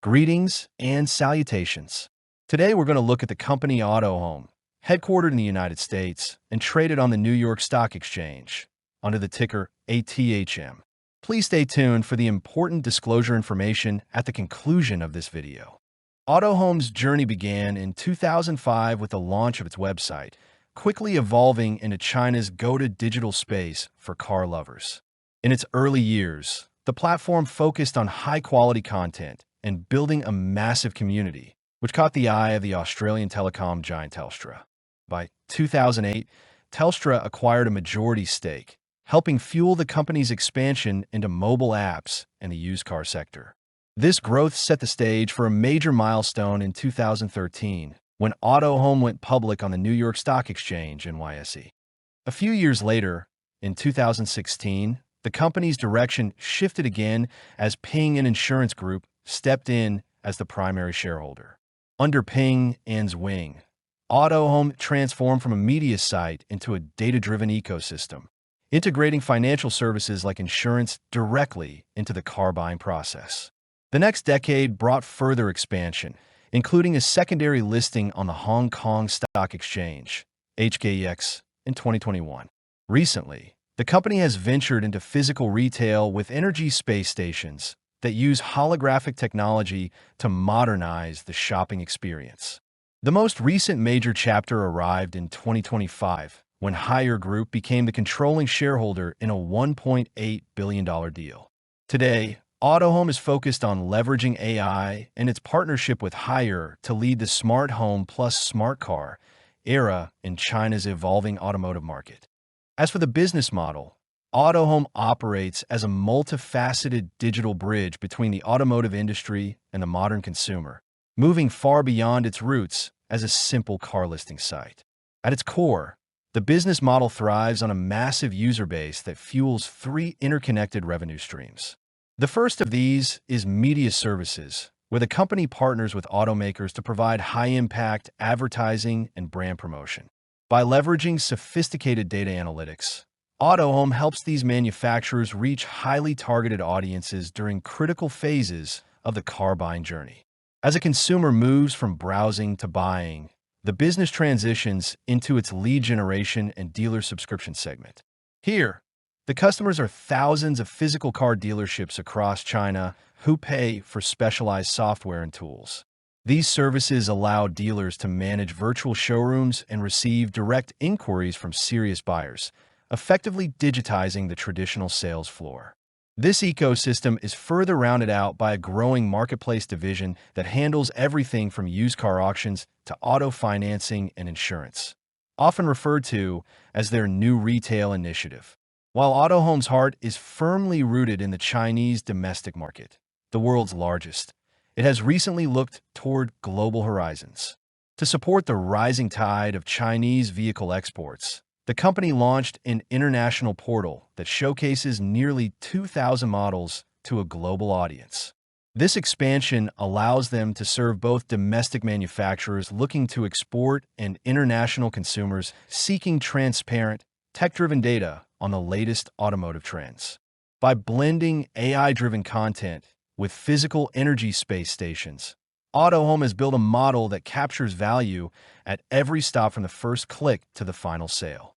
Greetings and salutations. Today we're going to look at the company Autohome, headquartered in the United States and traded on the New York Stock Exchange under the ticker ATHM. Please stay tuned for the important disclosure information at the conclusion of this video. Autohome's journey began in 2005 with the launch of its website, quickly evolving into China's go-to digital space for car lovers. In its early years, the platform focused on high-quality content and building a massive community, which caught the eye of the Australian telecom giant Telstra. By 2008, Telstra acquired a majority stake, helping fuel the company's expansion into mobile apps and the used car sector. This growth set the stage for a major milestone in 2013, when Autohome went public on the New York Stock Exchange NYSE. A few years later, in 2016, the company's direction shifted again as Ping and Insurance Group stepped in as the primary shareholder. Under Ping and's wing, Autohome transformed from a media site into a data-driven ecosystem, integrating financial services like insurance directly into the car buying process. The next decade brought further expansion, including a secondary listing on the Hong Kong Stock Exchange, HKEX, in 2021. Recently, the company has ventured into physical retail with energy space stations that use holographic technology to modernize the shopping experience. The most recent major chapter arrived in 2025, when Haier Group became the controlling shareholder in a $1.8 billion deal. Today, Autohome is focused on leveraging AI and its partnership with Haier to lead the smart home plus smart car era in China's evolving automotive market. As for the business model, Autohome operates as a multifaceted digital bridge between the automotive industry and the modern consumer, moving far beyond its roots as a simple car listing site. At its core, the business model thrives on a massive user base that fuels three interconnected revenue streams. The first of these is media services, where the company partners with automakers to provide high-impact advertising and brand promotion. By leveraging sophisticated data analytics, Autohome helps these manufacturers reach highly targeted audiences during critical phases of the car buying journey. As a consumer moves from browsing to buying, the business transitions into its lead generation and dealer subscription segment. Here, the customers are thousands of physical car dealerships across China who pay for specialized software and tools. These services allow dealers to manage virtual showrooms and receive direct inquiries from serious buyers, effectively digitizing the traditional sales floor. This ecosystem is further rounded out by a growing marketplace division that handles everything from used car auctions to auto financing and insurance, often referred to as their new retail initiative. While Autohome's heart is firmly rooted in the Chinese domestic market, the world's largest, it has recently looked toward global horizons. To support the rising tide of Chinese vehicle exports, the company launched an international portal that showcases nearly 2,000 models to a global audience. This expansion allows them to serve both domestic manufacturers looking to export and international consumers seeking transparent, tech-driven data on the latest automotive trends. By blending AI-driven content with physical energy space stations, Autohome has built a model that captures value at every stop from the first click to the final sale.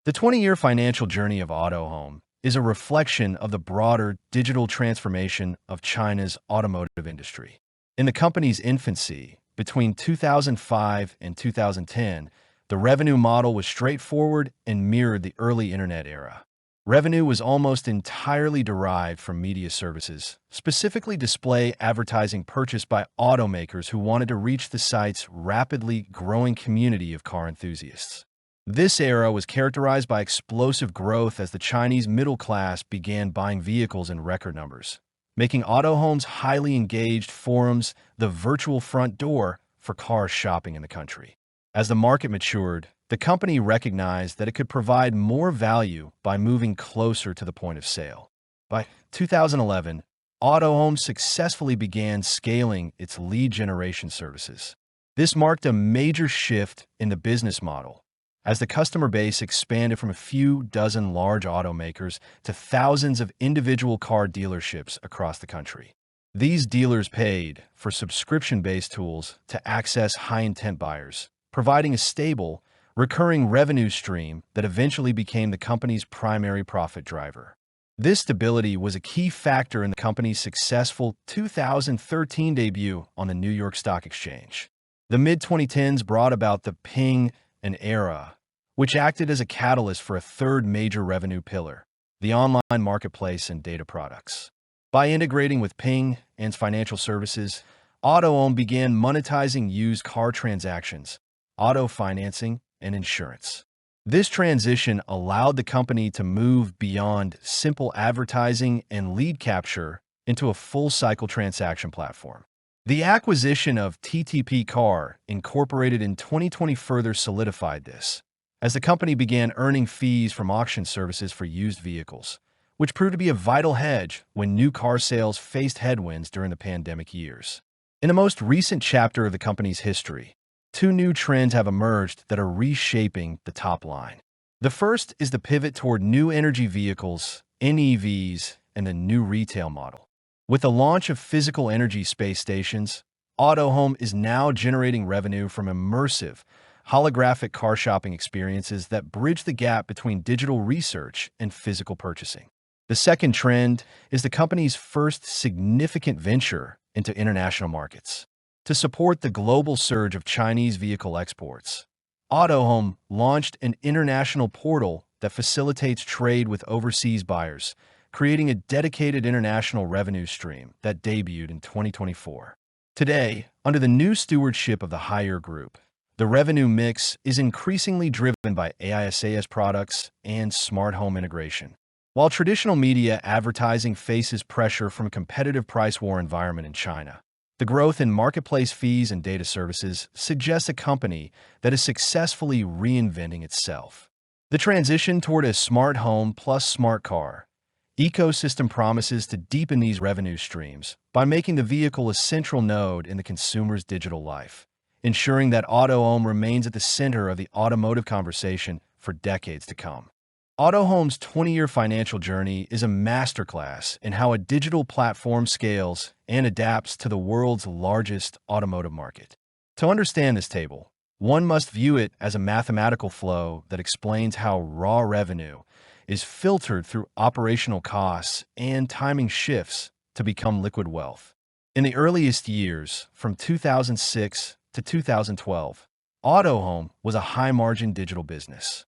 The 20-year financial journey of Autohome is a reflection of the broader digital transformation of China's automotive industry. In the company's infancy, between 2005 and 2010, the revenue model was straightforward and mirrored the early internet era. Revenue was almost entirely derived from media services, specifically display advertising purchased by automakers who wanted to reach the site's rapidly growing community of car enthusiasts. This era was characterized by explosive growth as the Chinese middle class began buying vehicles in record numbers, making Autohome's highly engaged forums the virtual front door for car shopping in the country. As the market matured, the company recognized that it could provide more value by moving closer to the point of sale. By 2011, Autohome successfully began scaling its lead generation services. This marked a major shift in the business model, as the customer base expanded from a few dozen large automakers to thousands of individual car dealerships across the country. These dealers paid for subscription-based tools to access high-intent buyers, providing a stable, recurring revenue stream that eventually became the company's primary profit driver. This stability was a key factor in the company's successful 2013 debut on the New York Stock Exchange. The mid-2010s brought about the Ping and era, which acted as a catalyst for a third major revenue pillar, the online marketplace and data products. By integrating with Ping and financial services, Autohome began monetizing used car transactions, auto financing, and insurance. This transition allowed the company to move beyond simple advertising and lead capture into a full-cycle transaction platform. The acquisition of TTP Car Incorporated in 2020 further solidified this, as the company began earning fees from auction services for used vehicles, which proved to be a vital hedge when new car sales faced headwinds during the pandemic years. In the most recent chapter of the company's history, two new trends have emerged that are reshaping the top line. The first is the pivot toward new energy vehicles, NEVs, and the new retail model. With the launch of physical energy space stations, Autohome is now generating revenue from immersive, holographic car shopping experiences that bridge the gap between digital research and physical purchasing. The second trend is the company's first significant venture into international markets. To support the global surge of Chinese vehicle exports, Autohome launched an international portal that facilitates trade with overseas buyers, creating a dedicated international revenue stream that debuted in 2024. Today, under the new stewardship of the Haier Group, the revenue mix is increasingly driven by AISAS products and smart home integration. While traditional media advertising faces pressure from a competitive price war environment in China, the growth in marketplace fees and data services suggests a company that is successfully reinventing itself. The transition toward a smart home plus smart car ecosystem promises to deepen these revenue streams by making the vehicle a central node in the consumer's digital life, ensuring that Autohome remains at the center of the automotive conversation for decades to come. Autohome's 20-year financial journey is a masterclass in how a digital platform scales and adapts to the world's largest automotive market. To understand this table, one must view it as a mathematical flow that explains how raw revenue is filtered through operational costs and timing shifts to become liquid wealth. In the earliest years, from 2006 to 2012, Autohome was a high-margin digital business.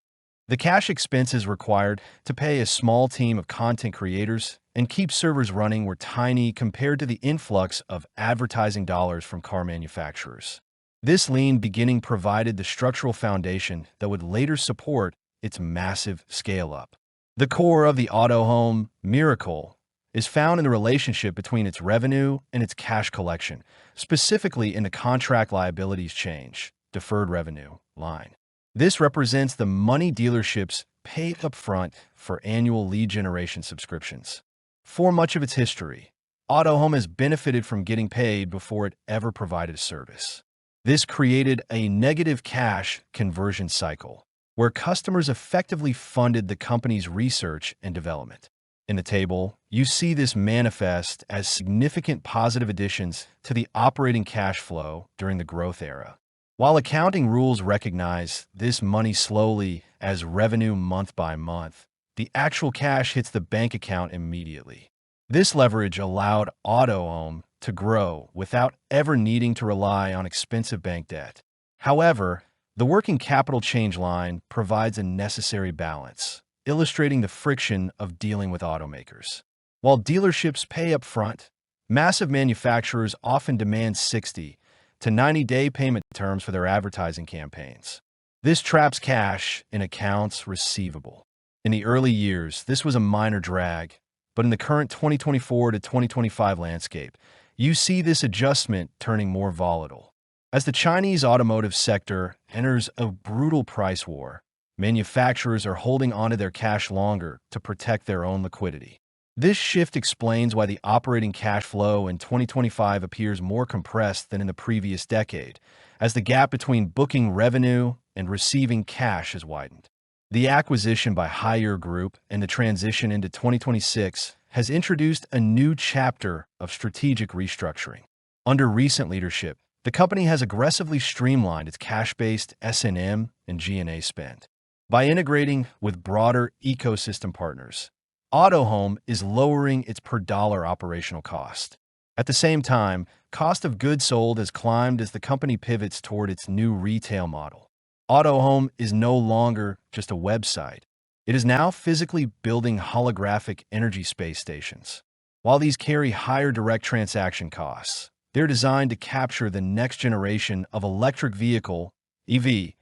The cash expenses required to pay a small team of content creators and keep servers running were tiny compared to the influx of advertising dollars from car manufacturers. This lean beginning provided the structural foundation that would later support its massive scale-up. The core of the Autohome miracle is found in the relationship between its revenue and its cash collection, specifically in the contract liabilities change, deferred revenue line. This represents the money dealerships pay upfront for annual lead generation subscriptions. For much of its history, Autohome has benefited from getting paid before it ever provided a service. This created a negative cash conversion cycle, where customers effectively funded the company's research and development. In the table, you see this manifest as significant positive additions to the operating cash flow during the growth era. While accounting rules recognize this money slowly as revenue month by month, the actual cash hits the bank account immediately. This leverage allowed Autohome to grow without ever needing to rely on expensive bank debt. However, the working capital change line provides a necessary balance, illustrating the friction of dealing with automakers. While dealerships pay up front, massive manufacturers often demand 60 to 90-day payment terms for their advertising campaigns. This traps cash in accounts receivable. In the early years, this was a minor drag, but in the current 2024 to 2025 landscape, you see this adjustment turning more volatile. As the Chinese automotive sector enters a brutal price war, manufacturers are holding onto their cash longer to protect their own liquidity. This shift explains why the operating cash flow in 2025 appears more compressed than in the previous decade, as the gap between booking revenue and receiving cash has widened. The acquisition by Haier Group and the transition into 2026 has introduced a new chapter of strategic restructuring. Under recent leadership, the company has aggressively streamlined its cash-based S&M and G&A spend. By integrating with broader ecosystem partners, Autohome is lowering its per-dollar operational cost. At the same time, cost of goods sold has climbed as the company pivots toward its new retail model. Autohome is no longer just a website. It is now physically building holographic energy space stations. While these carry higher direct transaction costs, they're designed to capture the next generation of electric vehicle (EV)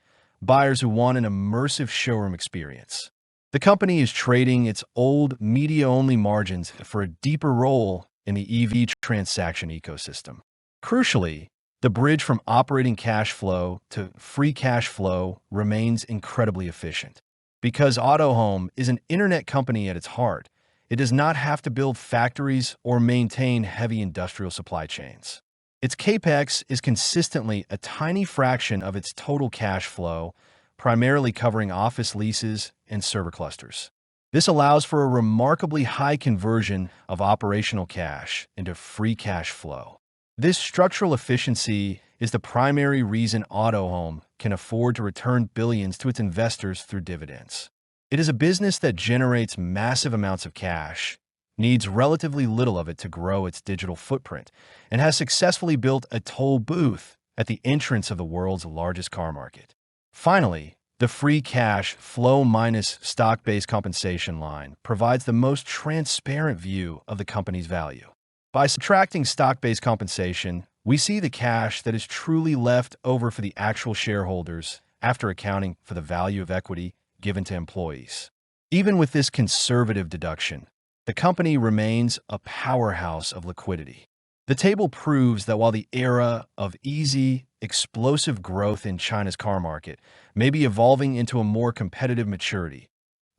buyers who want an immersive showroom experience. The company is trading its old media-only margins for a deeper role in the EV transaction ecosystem. Crucially, the bridge from operating cash flow to free cash flow remains incredibly efficient. Because Autohome is an internet company at its heart, it does not have to build factories or maintain heavy industrial supply chains. Its capex is consistently a tiny fraction of its total cash flow, primarily covering office leases and server clusters. This allows for a remarkably high conversion of operational cash into free cash flow. This structural efficiency is the primary reason Autohome can afford to return billions to its investors through dividends. It is a business that generates massive amounts of cash, needs relatively little of it to grow its digital footprint, and has successfully built a toll booth at the entrance of the world's largest car market. Finally, the free cash flow minus stock-based compensation line provides the most transparent view of the company's value. By subtracting stock-based compensation, we see the cash that is truly left over for the actual shareholders after accounting for the value of equity given to employees. Even with this conservative deduction, the company remains a powerhouse of liquidity. The table proves that while the era of easy, explosive growth in China's car market may be evolving into a more competitive maturity,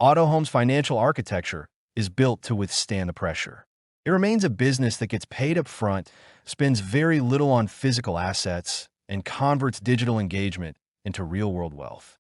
Autohome's financial architecture is built to withstand the pressure. It remains a business that gets paid up front, spends very little on physical assets, and converts digital engagement into real-world wealth.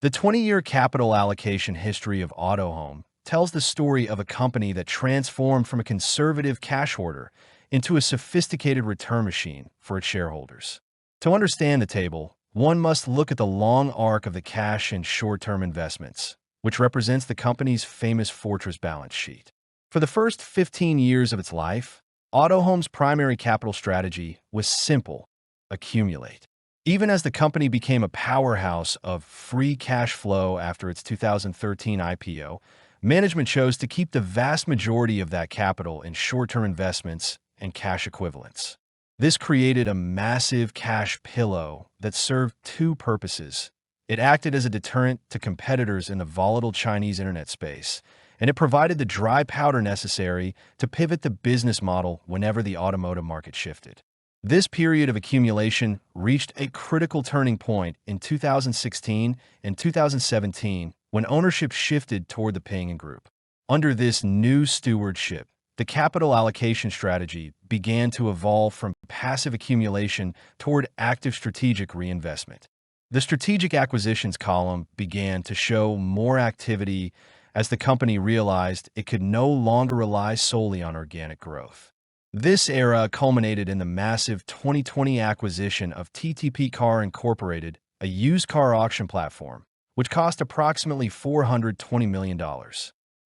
The 20-year capital allocation history of Autohome tells the story of a company that transformed from a conservative cash hoarder into a sophisticated return machine for its shareholders. To understand the table, one must look at the long arc of the cash and short-term investments, which represents the company's famous fortress balance sheet. For the first 15 years of its life, Autohome's primary capital strategy was simple: accumulate. Even as the company became a powerhouse of free cash flow after its 2013 IPO, management chose to keep the vast majority of that capital in short-term investments and cash equivalents. This created a massive cash pillow that served two purposes. It acted as a deterrent to competitors in the volatile Chinese internet space, and it provided the dry powder necessary to pivot the business model whenever the automotive market shifted. This period of accumulation reached a critical turning point in 2016 and 2017 when ownership shifted toward the Ping Group. Under this new stewardship, the capital allocation strategy began to evolve from passive accumulation toward active strategic reinvestment. The strategic acquisitions column began to show more activity as the company realized it could no longer rely solely on organic growth. This era culminated in the massive 2020 acquisition of TTP Car Incorporated, a used car auction platform, which cost approximately $420 million.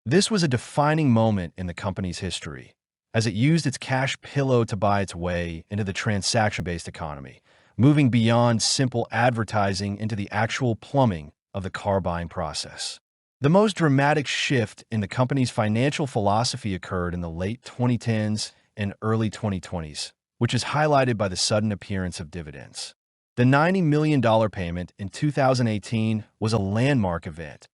This was a defining moment in the company's history, as it used its cash pillow to buy its way into the transaction-based economy, moving beyond simple advertising into the actual plumbing of the car buying process. The most dramatic shift in the company's financial philosophy occurred in the late 2010s and early 2020s, which is highlighted by the sudden appearance of dividends. The $90 million payment in 2018 was a landmark event,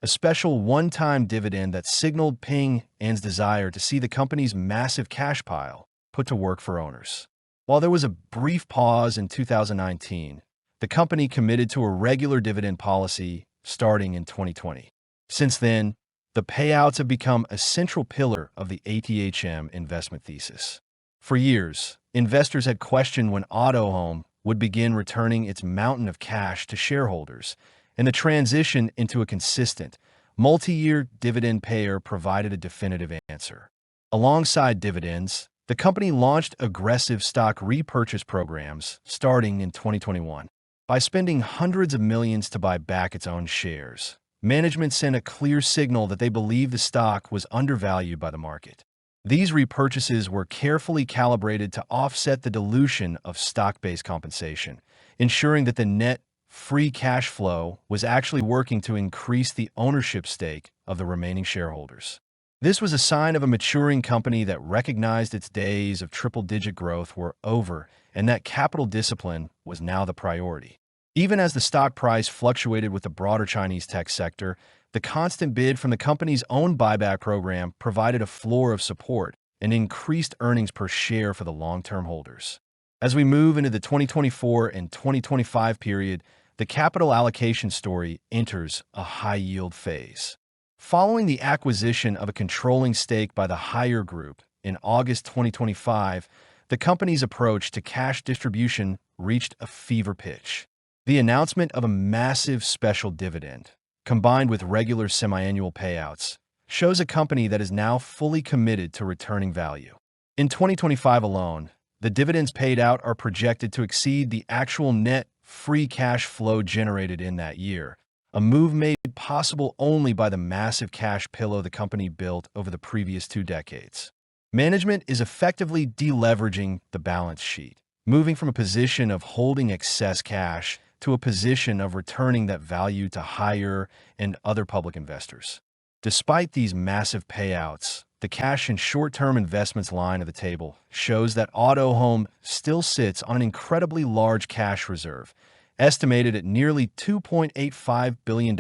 a special one-time dividend that signaled Ping An's desire to see the company's massive cash pile put to work for owners. While there was a brief pause in 2019, the company committed to a regular dividend policy starting in 2020. Since then, the payouts have become a central pillar of the ATHM investment thesis. For years, investors had questioned when Autohome would begin returning its mountain of cash to shareholders, and the transition into a consistent, multi-year dividend payer provided a definitive answer. Alongside dividends, the company launched aggressive stock repurchase programs starting in 2021. By spending hundreds of millions to buy back its own shares, management sent a clear signal that they believed the stock was undervalued by the market. These repurchases were carefully calibrated to offset the dilution of stock-based compensation, ensuring that the net free cash flow was actually working to increase the ownership stake of the remaining shareholders. This was a sign of a maturing company that recognized its days of triple-digit growth were over and that capital discipline was now the priority. Even as the stock price fluctuated with the broader Chinese tech sector, the constant bid from the company's own buyback program provided a floor of support and increased earnings per share for the long-term holders. As we move into the 2024 and 2025 period, the capital allocation story enters a high-yield phase. Following the acquisition of a controlling stake by the Haier Group in August 2025, the company's approach to cash distribution reached a fever pitch. The announcement of a massive special dividend, combined with regular semi-annual payouts, shows a company that is now fully committed to returning value. In 2025 alone, the dividends paid out are projected to exceed the actual net free cash flow generated in that year, a move made possible only by the massive cash pillow the company built over the previous 2 decades. Management is effectively deleveraging the balance sheet, moving from a position of holding excess cash to a position of returning that value to Haier and other public investors. Despite these massive payouts, the cash and short-term investments line of the table shows that Autohome still sits on an incredibly large cash reserve, estimated at nearly $2.85 billion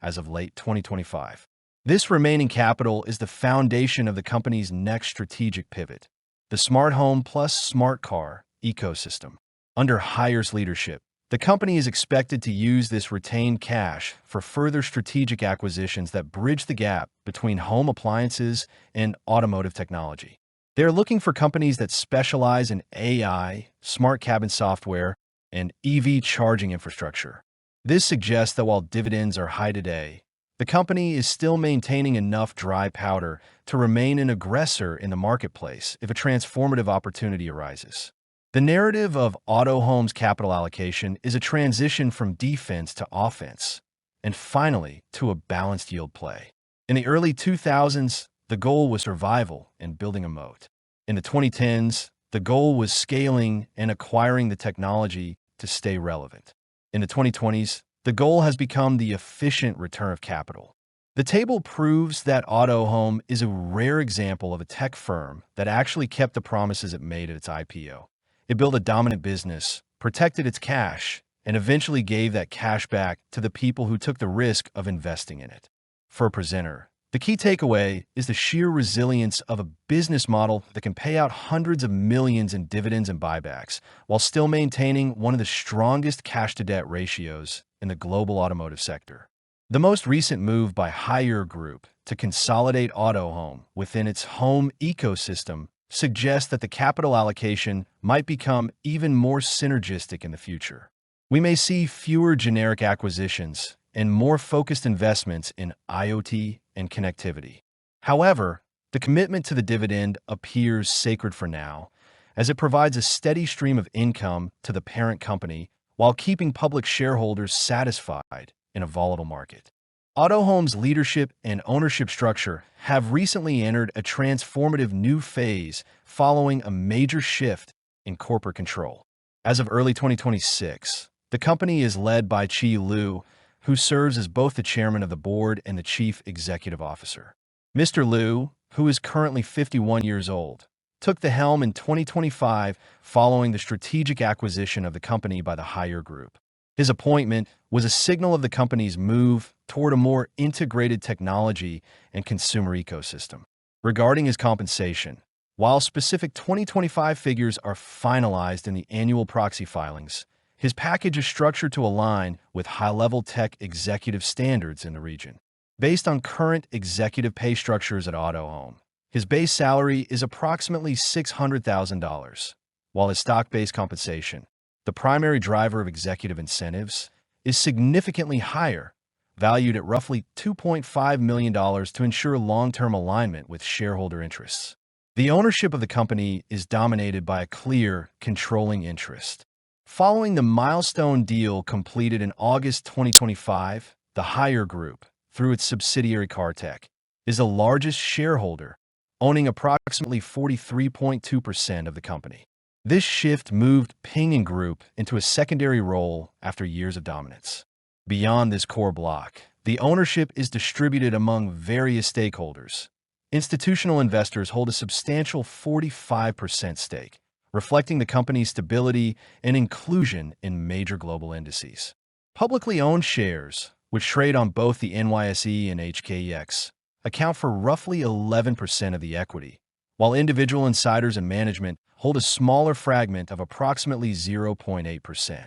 as of late 2025. This remaining capital is the foundation of the company's next strategic pivot, the smart home plus smart car ecosystem. Under Haier's leadership, the company is expected to use this retained cash for further strategic acquisitions that bridge the gap between home appliances and automotive technology. They are looking for companies that specialize in AI, smart cabin software, and EV charging infrastructure. This suggests that while dividends are high today, the company is still maintaining enough dry powder to remain an aggressor in the marketplace if a transformative opportunity arises. The narrative of Autohome's capital allocation is a transition from defense to offense, and finally, to a balanced yield play. In the early 2000s, the goal was survival and building a moat. In the 2010s, the goal was scaling and acquiring the technology to stay relevant. In the 2020s, the goal has become the efficient return of capital. The table proves that Autohome is a rare example of a tech firm that actually kept the promises it made at its IPO. It built a dominant business, protected its cash, and eventually gave that cash back to the people who took the risk of investing in it. For a presenter, the key takeaway is the sheer resilience of a business model that can pay out hundreds of millions in dividends and buybacks while still maintaining one of the strongest cash-to-debt ratios in the global automotive sector. The most recent move by Haier Group to consolidate Autohome within its home ecosystem suggests that the capital allocation might become even more synergistic in the future. We may see fewer generic acquisitions and more focused investments in IoT and connectivity. However, the commitment to the dividend appears sacred for now, as it provides a steady stream of income to the parent company while keeping public shareholders satisfied in a volatile market. Autohome's leadership and ownership structure have recently entered a transformative new phase following a major shift in corporate control. As of early 2026, the company is led by Qi Liu, who serves as both the chairman of the board and the chief executive officer. Mr. Liu, who is currently 51 years old, took the helm in 2025 following the strategic acquisition of the company by the Haier Group. His appointment was a signal of the company's move toward a more integrated technology and consumer ecosystem. Regarding his compensation, while specific 2025 figures are finalized in the annual proxy filings, his package is structured to align with high-level tech executive standards in the region. Based on current executive pay structures at Autohome, his base salary is approximately $600,000, while his stock-based compensation, the primary driver of executive incentives, is significantly higher, valued at roughly $2.5 million to ensure long-term alignment with shareholder interests. The ownership of the company is dominated by a clear, controlling interest. Following the milestone deal completed in August 2025, the Haier Group, through its subsidiary Cartech, is the largest shareholder, owning approximately 43.2% of the company. This shift moved Ping Group into a secondary role after years of dominance. Beyond this core block, the ownership is distributed among various stakeholders. Institutional investors hold a substantial 45% stake, reflecting the company's stability and inclusion in major global indices. Publicly owned shares, which trade on both the NYSE and HKEX, account for roughly 11% of the equity, while individual insiders and management hold a smaller fragment of approximately 0.8%.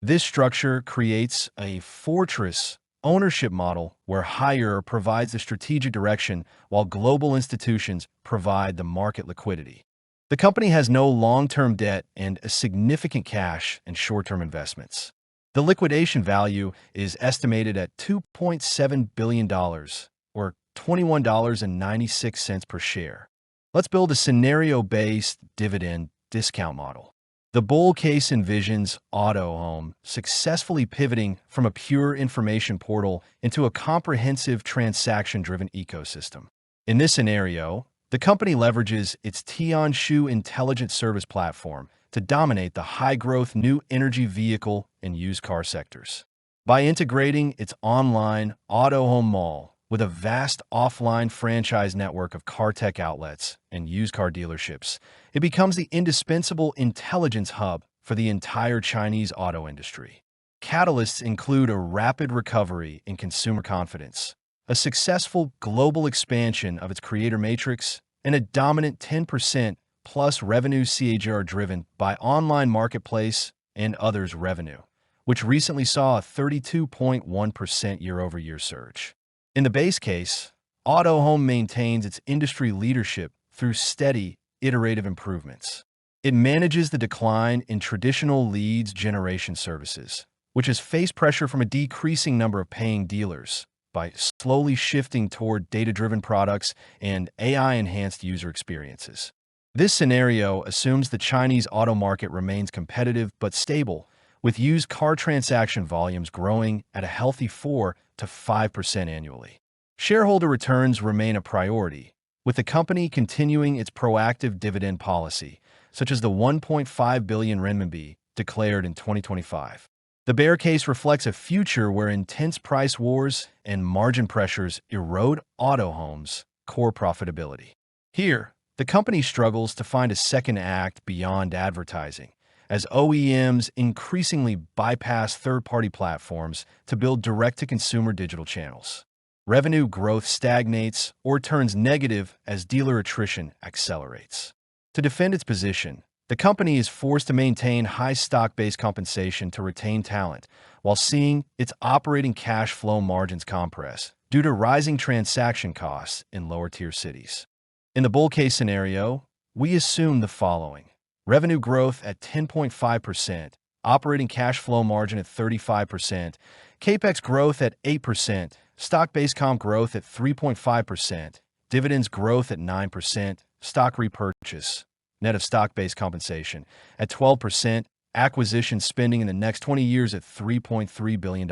This structure creates a fortress ownership model where Haier provides the strategic direction while global institutions provide the market liquidity. The company has no long-term debt and a significant cash and short-term investments. The liquidation value is estimated at $2.7 billion, or $21.96 per share. Let's build a scenario-based dividend discount model. The bull case envisions Autohome successfully pivoting from a pure information portal into a comprehensive transaction-driven ecosystem. In this scenario, the company leverages its Tianshu intelligent service platform to dominate the high-growth new energy vehicle and used car sectors. By integrating its online Autohome mall with a vast offline franchise network of Cartech outlets and used car dealerships, it becomes the indispensable intelligence hub for the entire Chinese auto industry. Catalysts include a rapid recovery in consumer confidence, a successful global expansion of its creator matrix, and a dominant 10% plus revenue CAGR driven by online marketplace and others revenue, which recently saw a 32.1% year-over-year surge. In the base case, Autohome maintains its industry leadership through steady, iterative improvements. It manages the decline in traditional leads generation services, which has faced pressure from a decreasing number of paying dealers, by slowly shifting toward data-driven products and AI-enhanced user experiences. This scenario assumes the Chinese auto market remains competitive but stable, with used car transaction volumes growing at a healthy 4 to 5% annually. Shareholder returns remain a priority, with the company continuing its proactive dividend policy, such as the 1.5 billion renminbi declared in 2025. The bear case reflects a future where intense price wars and margin pressures erode Autohome's core profitability. Here, the company struggles to find a second act beyond advertising, as OEMs increasingly bypass third-party platforms to build direct-to-consumer digital channels. Revenue growth stagnates or turns negative as dealer attrition accelerates. To defend its position, the company is forced to maintain high stock-based compensation to retain talent, while seeing its operating cash flow margins compress due to rising transaction costs in lower-tier cities. In the bull case scenario, we assume the following: revenue growth at 10.5%, operating cash flow margin at 35%, capex growth at 8%, stock-based comp growth at 3.5%, dividends growth at 9%, stock repurchase, net of stock-based compensation, at 12%, acquisition spending in the next 20 years at $3.3 billion.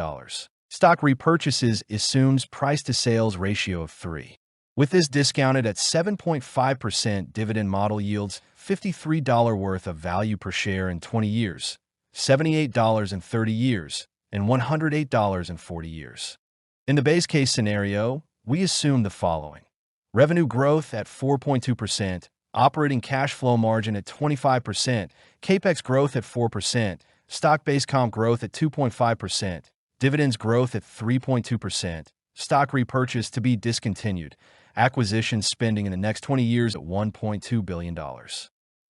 Stock repurchases assumes price-to-sales ratio of 3. With this discounted at 7.5%, dividend model yields $53 worth of value per share in 20 years, $78 in 30 years, and $108 in 40 years. In the base case scenario, we assume the following: revenue growth at 4.2%, operating cash flow margin at 25%, capex growth at 4%, stock-based comp growth at 2.5%, dividends growth at 3.2%, stock repurchase to be discontinued, acquisition spending in the next 20 years at $1.2 billion.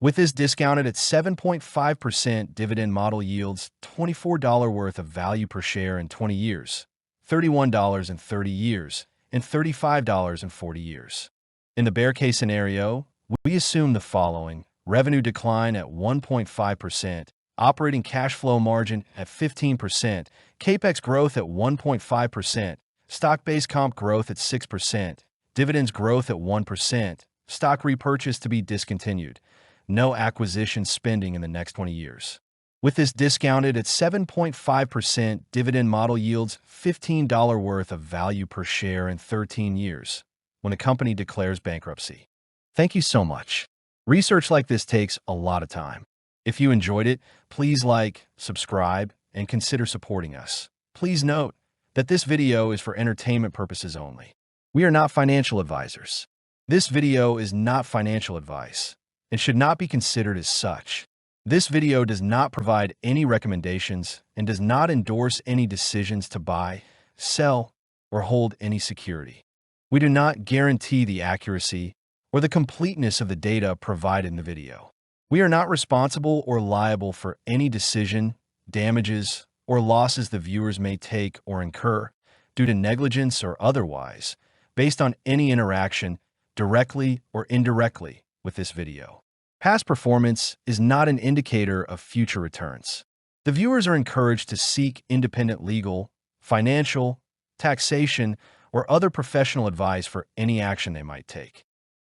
With this discounted at 7.5%, dividend model yields $24 worth of value per share in 20 years, $31 in 30 years, and $35 in 40 years. In the bear case scenario, we assume the following: revenue decline at 1.5%, operating cash flow margin at 15%, capex growth at 1.5%, stock-based comp growth at 6%, dividends growth at 1%, stock repurchase to be discontinued, no acquisition spending in the next 20 years. With this discounted at 7.5%, dividend model yields $15 worth of value per share in 13 years when a company declares bankruptcy. Thank you so much. Research like this takes a lot of time. If you enjoyed it, please like, subscribe, and consider supporting us. Please note that this video is for entertainment purposes only. We are not financial advisors. This video is not financial advice and should not be considered as such. This video does not provide any recommendations and does not endorse any decisions to buy, sell, or hold any security. We do not guarantee the accuracy or the completeness of the data provided in the video. We are not responsible or liable for any decision, damages, or losses the viewers may take or incur due to negligence or otherwise, based on any interaction, directly or indirectly, with this video. Past performance is not an indicator of future returns. The viewers are encouraged to seek independent legal, financial, taxation, or other professional advice for any action they might take.